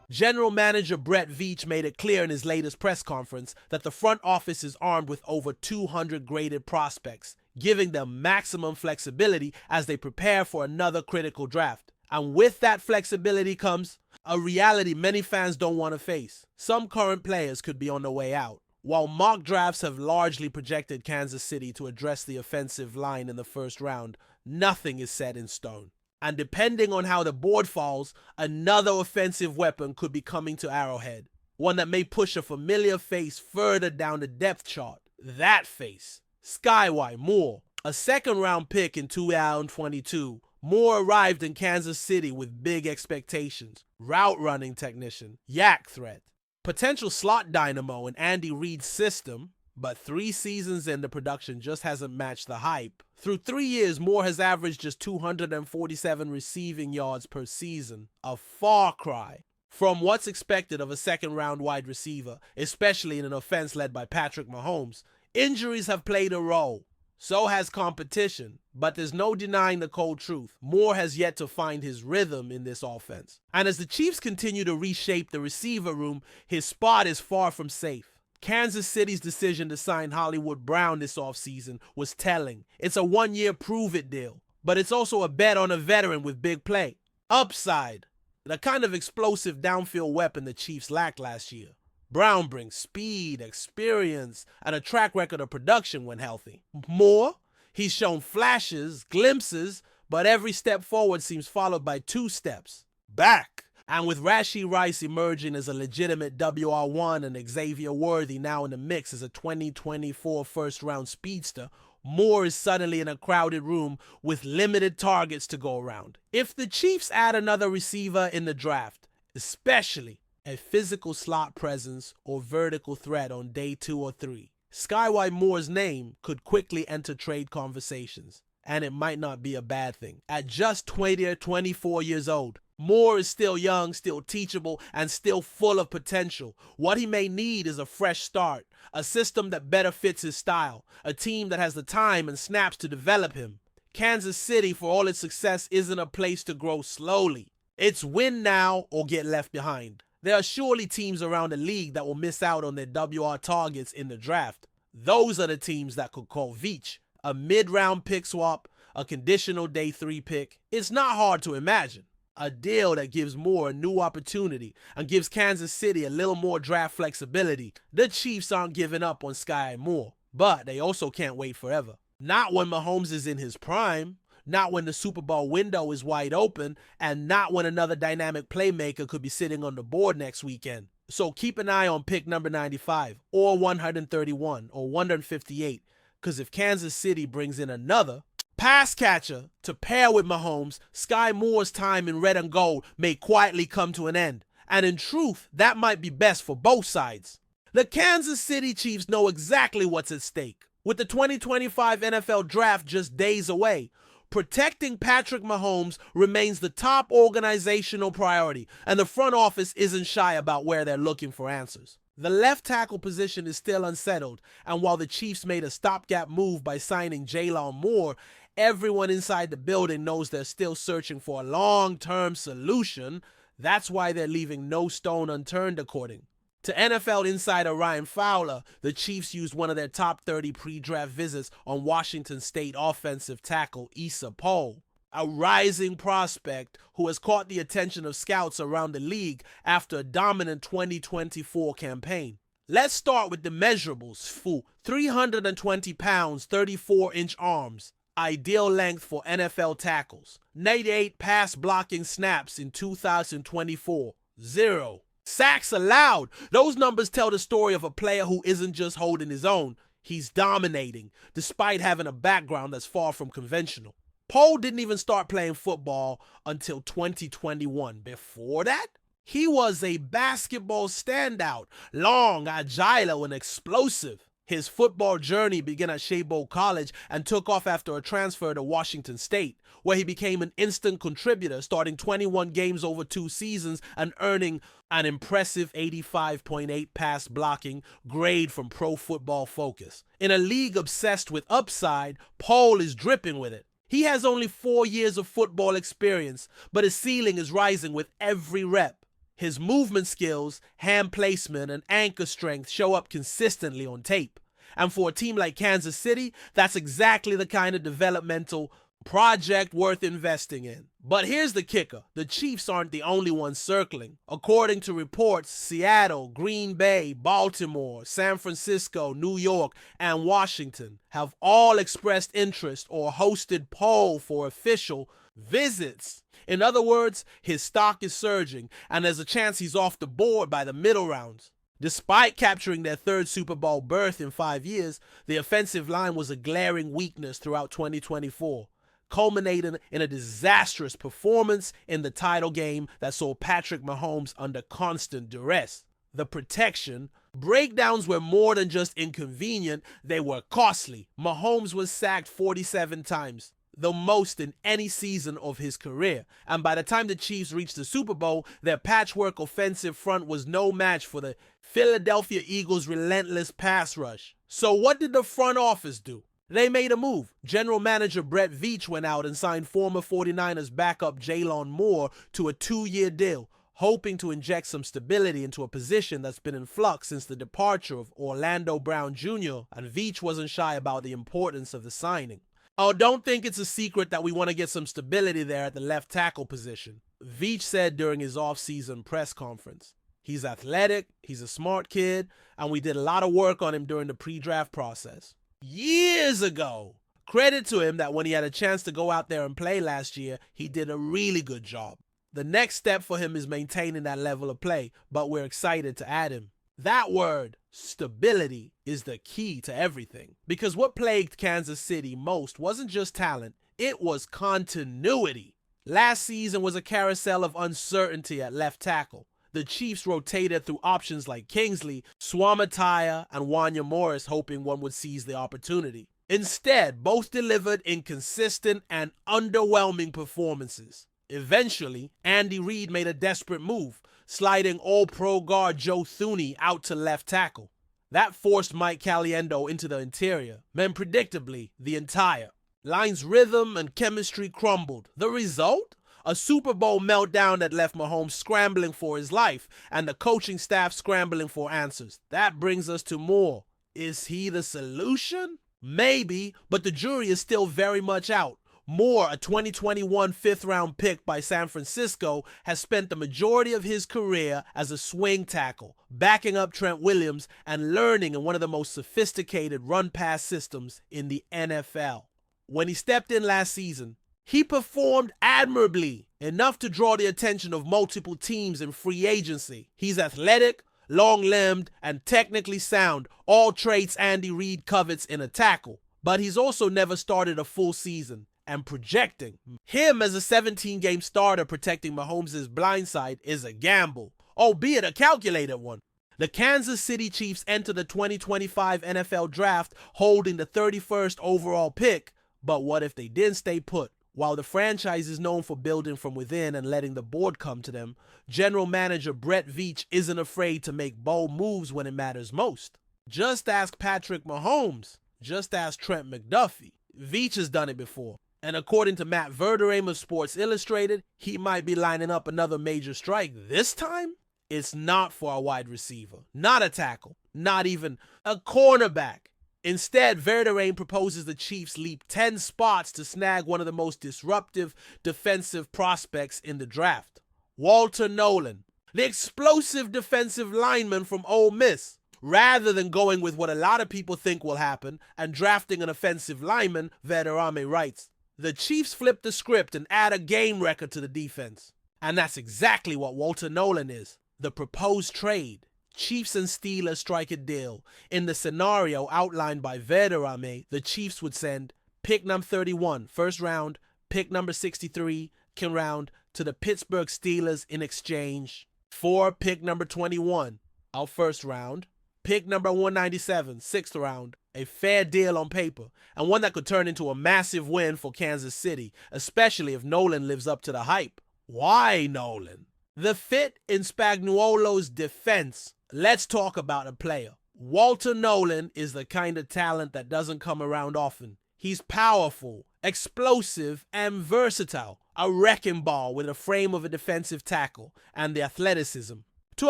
General Manager Brett Veach made it clear in his latest press conference that the front office is armed with over 200 graded prospects, giving them maximum flexibility as they prepare for another critical draft. And with that flexibility comes a reality many fans don't want to face. Some current players could be on the way out. While mock drafts have largely projected Kansas City to address the offensive line in the first round, nothing is set in stone. And depending on how the board falls, another offensive weapon could be coming to Arrowhead. One that may push a familiar face further down the depth chart. That face, Jaylon Moore. A second-round pick in 2022, Moore arrived in Kansas City with big expectations. Route running technician, yak threat, potential slot dynamo in Andy Reid's system, but 3 seasons in, the production just hasn't matched the hype. Through 3 years, Moore has averaged just 247 receiving yards per season, a far cry from what's expected of a second-round wide receiver, especially in an offense led by Patrick Mahomes. Injuries have played a role. So has competition, but there's no denying the cold truth. Moore has yet to find his rhythm in this offense. And as the Chiefs continue to reshape the receiver room, his spot is far from safe. Kansas City's decision to sign Hollywood Brown this offseason was telling. It's a 1-year prove-it deal, but it's also a bet on a veteran with big play. Upside, the kind of explosive downfield weapon the Chiefs lacked last year. Brown brings speed, experience, and a track record of production when healthy. Moore, he's shown flashes, glimpses, but every step forward seems followed by 2 steps back. And with Rashee Rice emerging as a legitimate WR1 and Xavier Worthy now in the mix as a 2024 first-round speedster, Moore is suddenly in a crowded room with limited targets to go around. If the Chiefs add another receiver in the draft, especially a physical slot presence or vertical threat on day 2 or 3, Jaylon Moore's name could quickly enter trade conversations. And it might not be a bad thing. At just 20 or 24 years old, Moore is still young, still teachable, and still full of potential. What he may need is a fresh start, a system that better fits his style, a team that has the time and snaps to develop him. Kansas City, for all its success, isn't a place to grow slowly. It's win now or get left behind. There are surely teams around the league that will miss out on their WR targets in the draft. Those are the teams that could call Veach. A mid-round pick swap, a conditional day 3 pick. It's not hard to imagine. A deal that gives Moore a new opportunity and gives Kansas City a little more draft flexibility. The Chiefs aren't giving up on Jaylon Moore, but they also can't wait forever. Not when Mahomes is in his prime, not when the Super Bowl window is wide open, and not when another dynamic playmaker could be sitting on the board next weekend. So keep an eye on pick number 95, or 131, or 158, because if Kansas City brings in another pass catcher to pair with Mahomes, Jaylon Moore's time in red and gold may quietly come to an end. And in truth, that might be best for both sides. The Kansas City Chiefs know exactly what's at stake. With the 2025 NFL Draft just days away, protecting Patrick Mahomes remains the top organizational priority, and the front office isn't shy about where they're looking for answers. The left tackle position is still unsettled, and while the Chiefs made a stopgap move by signing Jaylon Moore, everyone inside the building knows they're still searching for a long-term solution. That's why they're leaving no stone unturned, according to NFL insider Ryan Fowler. The Chiefs used one of their top 30 pre-draft visits on Washington State offensive tackle Issa Pole, a rising prospect who has caught the attention of scouts around the league after a dominant 2024 campaign. Let's start with the measurables. 320 pounds, 34-inch arms. Ideal length for NFL tackles. 98 pass blocking snaps in 2024. 0 sacks allowed. Those numbers tell the story of a player who isn't just holding his own. He's dominating, despite having a background that's far from conventional. Pole didn't even start playing football until 2021. Before that, he was a basketball standout, long, agile, and explosive. His football journey began at Issa College and took off after a transfer to Washington State, where he became an instant contributor, starting 21 games over 2 seasons and earning an impressive 85.8 pass blocking grade from Pro Football Focus. In a league obsessed with upside, Pole is dripping with it. He has only 4 years of football experience, but his ceiling is rising with every rep. His movement skills, hand placement, and anchor strength show up consistently on tape. And for a team like Kansas City, that's exactly the kind of developmental project worth investing in. But here's the kicker. The Chiefs aren't the only ones circling. According to reports, Seattle, Green Bay, Baltimore, San Francisco, New York, and Washington have all expressed interest or hosted poll for official visits. In other words, his stock is surging, and there's a chance he's off the board by the middle rounds. Despite capturing their third Super Bowl berth in 5 years, the offensive line was a glaring weakness throughout 2024, culminating in a disastrous performance in the title game that saw Patrick Mahomes under constant duress. The protection breakdowns were more than just inconvenient, they were costly. Mahomes was sacked 47 times, the most in any season of his career. And by the time the Chiefs reached the Super Bowl, their patchwork offensive front was no match for the Philadelphia Eagles' relentless pass rush. So what did the front office do? They made a move. General manager Brett Veach went out and signed former 49ers backup Jaylon Moore to a 2-year deal, hoping to inject some stability into a position that's been in flux since the departure of Orlando Brown Jr., and Veach wasn't shy about the importance of the signing. Oh, don't think it's a secret that we want to get some stability there at the left tackle position, Veach said during his off-season press conference. He's athletic, he's a smart kid, and we did a lot of work on him during the pre-draft process. Years ago. Credit to him that when he had a chance to go out there and play last year, he did a really good job. The next step for him is maintaining that level of play, but we're excited to add him. That word, stability, is the key to everything. Because what plagued Kansas City most wasn't just talent, it was continuity. Last season was a carousel of uncertainty at left tackle. The Chiefs rotated through options like Kingsley, Swamataya, and Wanya Morris, hoping one would seize the opportunity. Instead, both delivered inconsistent and underwhelming performances. Eventually, Andy Reid made a desperate move, sliding All-Pro guard Joe Thuney out to left tackle. That forced Mike Caliendo into the interior, meant predictably the entire line's rhythm and chemistry crumbled. The result? A Super Bowl meltdown that left Mahomes scrambling for his life and the coaching staff scrambling for answers. That brings us to Moore. Is he the solution? Maybe, but the jury is still very much out. Moore, a 2021 fifth-round pick by San Francisco, has spent the majority of his career as a swing tackle, backing up Trent Williams and learning in one of the most sophisticated run-pass systems in the NFL. When he stepped in last season, he performed admirably, enough to draw the attention of multiple teams in free agency. He's athletic, long-limbed, and technically sound, all traits Andy Reid covets in a tackle. But he's also never started a full season, and projecting him as a 17-game starter protecting Mahomes' blindside is a gamble, albeit a calculated one. The Kansas City Chiefs enter the 2025 NFL Draft holding the 31st overall pick, but what if they didn't stay put? While the franchise is known for building from within and letting the board come to them, general manager Brett Veach isn't afraid to make bold moves when it matters most. Just ask Patrick Mahomes. Just ask Trent McDuffie. Veach has done it before. And according to Matt Verderame of Sports Illustrated, he might be lining up another major strike. This time, it's not for a wide receiver, not a tackle, not even a cornerback. Instead, Verderame proposes the Chiefs leap 10 spots to snag one of the most disruptive defensive prospects in the draft, Walter Nolan, the explosive defensive lineman from Ole Miss. Rather than going with what a lot of people think will happen and drafting an offensive lineman, Verderame writes, the Chiefs flip the script and add a game record to the defense. And that's exactly what Walter Nolan is, the proposed trade. Chiefs and Steelers strike a deal. In the scenario outlined by Verderame, the Chiefs would send pick number 31, first round, pick number 63, second round, to the Pittsburgh Steelers in exchange for pick number 21, our first round, pick number 197, sixth round, a fair deal on paper, and one that could turn into a massive win for Kansas City, especially if Nolan lives up to the hype. Why Nolan? The fit in Spagnuolo's defense. Let's talk about a player. Walter Nolan is the kind of talent that doesn't come around often. He's powerful, explosive, and versatile, a wrecking ball with a frame of a defensive tackle and the athleticism to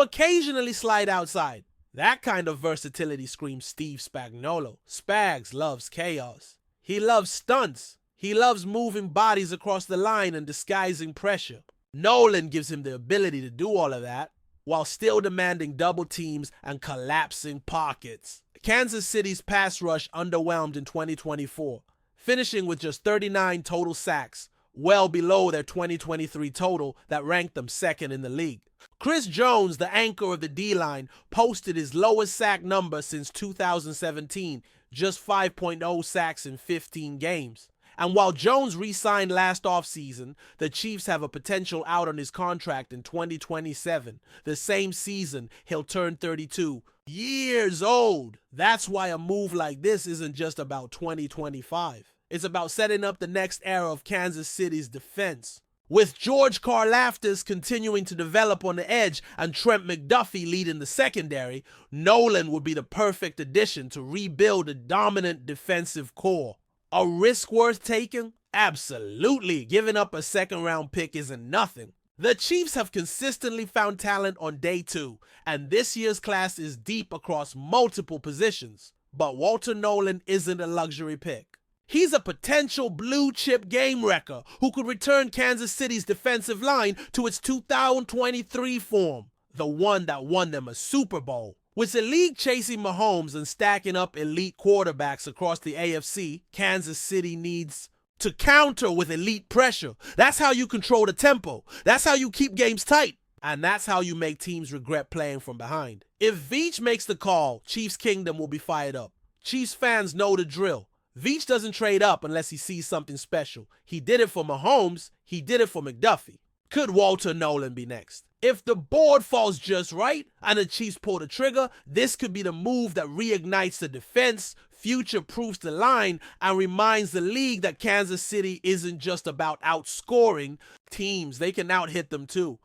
occasionally slide outside. That kind of versatility screams Steve Spagnuolo. Spags loves chaos. He loves stunts. He loves moving bodies across the line and disguising pressure. Nolan gives him the ability to do all of that while still demanding double teams and collapsing pockets. Kansas City's pass rush underwhelmed in 2024, finishing with just 39 total sacks, well below their 2023 total that ranked them second in the league. Chris Jones, the anchor of the D-line, posted his lowest sack number since 2017, just 5.0 sacks in 15 games. And while Jones re-signed last offseason, the Chiefs have a potential out on his contract in 2027, the same season he'll turn 32 years old. That's why a move like this isn't just about 2025. It's about setting up the next era of Kansas City's defense. With George Karlaftis continuing to develop on the edge and Trent McDuffie leading the secondary, Nolan would be the perfect addition to rebuild a dominant defensive core. A risk worth taking? Absolutely. Giving up a second-round pick isn't nothing. The Chiefs have consistently found talent on day two, and this year's class is deep across multiple positions. But Walter Nolan isn't a luxury pick. He's a potential blue-chip game wrecker who could return Kansas City's defensive line to its 2023 form, the one that won them a Super Bowl. With the league chasing Mahomes and stacking up elite quarterbacks across the AFC, Kansas City needs to counter with elite pressure. That's how you control the tempo. That's how you keep games tight. And that's how you make teams regret playing from behind. If Veach makes the call, Chiefs Kingdom will be fired up. Chiefs fans know the drill. Veach doesn't trade up unless he sees something special. He did it for Mahomes. He did it for McDuffie. Could Walter Nolan be next? If the board falls just right and the Chiefs pull the trigger, this could be the move that reignites the defense, future-proofs the line, and reminds the league that Kansas City isn't just about outscoring teams. They can out-hit them too.